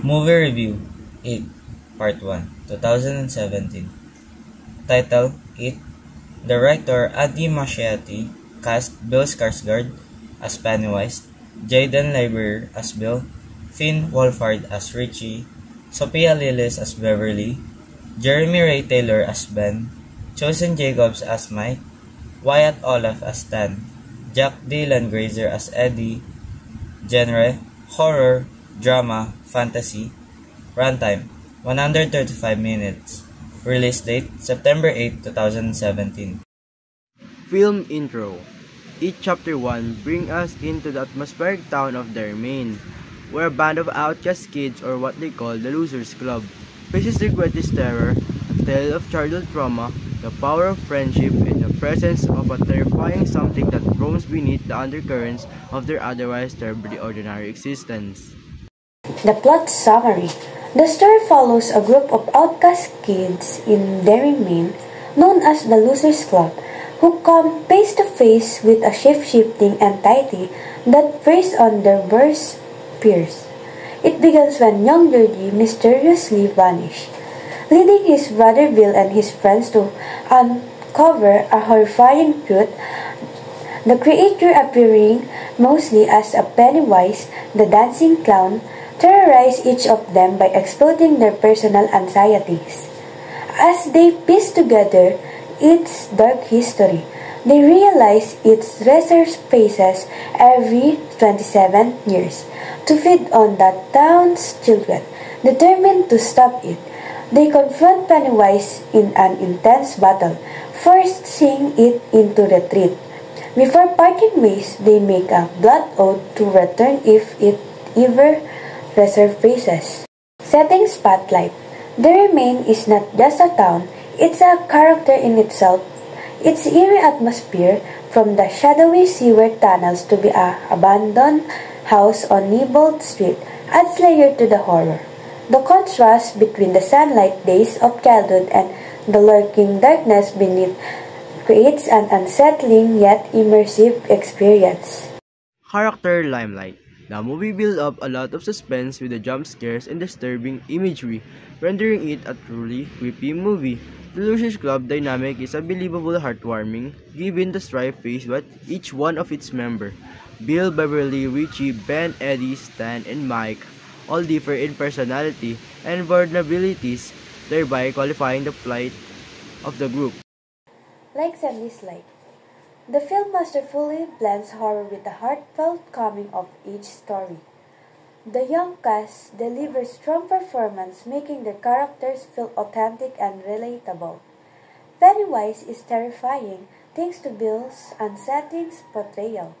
Movie Review 8 Part 1 2017. Title: It. Director Andy Muschietti cast Bill Skarsgård as Pennywise, Jaden Lieber as Bill, Finn Wolfhard as Richie, Sophia Lillis as Beverly, Jeremy Ray Taylor as Ben, Chosen Jacobs as Mike, Wyatt Olaf as Stan, Jack Dylan Grazer as Eddie. Genre: horror, drama, fantasy. Runtime: 135 minutes. Release date: September 8, 2017. Film Intro. Each Chapter 1 brings us into the atmospheric town of Dermain, where a band of outcast kids, or what they call the Losers Club, faces their greatest terror, a tale of childhood trauma, the power of friendship, and the presence of a terrifying something that roams beneath the undercurrents of their otherwise terribly ordinary existence. The plot summary. The story follows a group of outcast kids in Dermain, known as the Losers Club, who come face to face with a shape-shifting entity that preys on their worst fears. It begins when young Geordie mysteriously vanishes, leading his brother Bill and his friends to uncover a horrifying truth. The creature, appearing mostly as a Pennywise, the dancing clown, terrorize each of them by exploding their personal anxieties. As they piece together its dark history, they realize it resurfaces every 27 years to feed on the town's children. Determined to stop it, they confront Pennywise in an intense battle, forcing it into retreat. Before parting ways, they make a blood oath to return if it ever resurfaces. Setting spotlight. Dermain is not just a town, it's a character in itself. Its eerie atmosphere, from the shadowy sewer tunnels to the abandoned house on Neibolt Street, adds layer to the horror. The contrast between the sunlight days of childhood and the lurking darkness beneath creates an unsettling yet immersive experience. Character Limelight. The movie builds up a lot of suspense with the jump scares and disturbing imagery, rendering it a truly creepy movie. The Losers Club dynamic is unbelievably heartwarming, given the strife faced by each one of its members. Bill, Beverly, Richie, Ben, Eddie, Stan, and Mike all differ in personality and vulnerabilities, thereby qualifying the plight of the group. Likes and dislikes. The film masterfully blends horror with a heartfelt coming-of-age story. The young cast delivers strong performance, making their characters feel authentic and relatable. Pennywise is terrifying thanks to Bill's unsettling portrayal.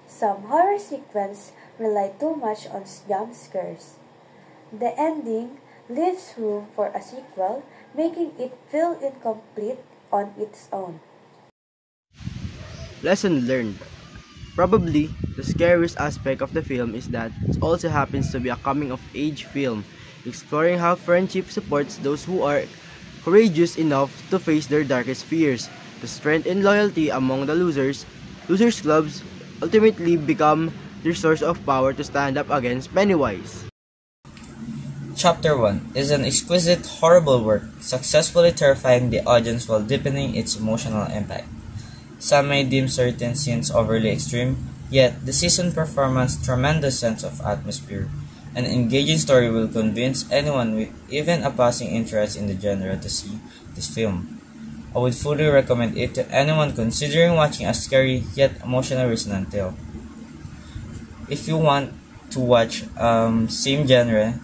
Some horror sequences rely too much on jump scares. The ending leaves room for a sequel, making it feel incomplete on its own. Lesson learned. Probably, the scariest aspect of the film is that it also happens to be a coming-of-age film, exploring how friendship supports those who are courageous enough to face their darkest fears. The strength and loyalty among the losers clubs ultimately become their source of power to stand up against Pennywise. Chapter 1 is an exquisite, horrible work, successfully terrifying the audience while deepening its emotional impact. Some may deem certain scenes overly extreme, yet the seasoned performance, tremendous sense of atmosphere, and engaging story will convince anyone with even a passing interest in the genre to see this film. I would fully recommend it to anyone considering watching a scary yet emotionally resonant tale. If you want to watch same genre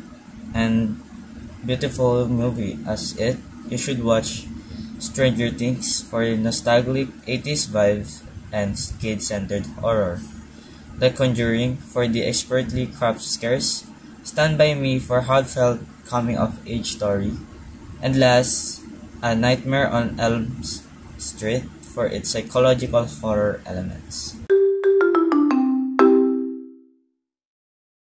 and beautiful movie as it, you should watch Stranger Things for nostalgic 80s vibes and kid-centered horror, The Conjuring for the expertly crafted scares, Stand By Me for heartfelt coming-of-age story, and last, A Nightmare on Elm Street for its psychological horror elements.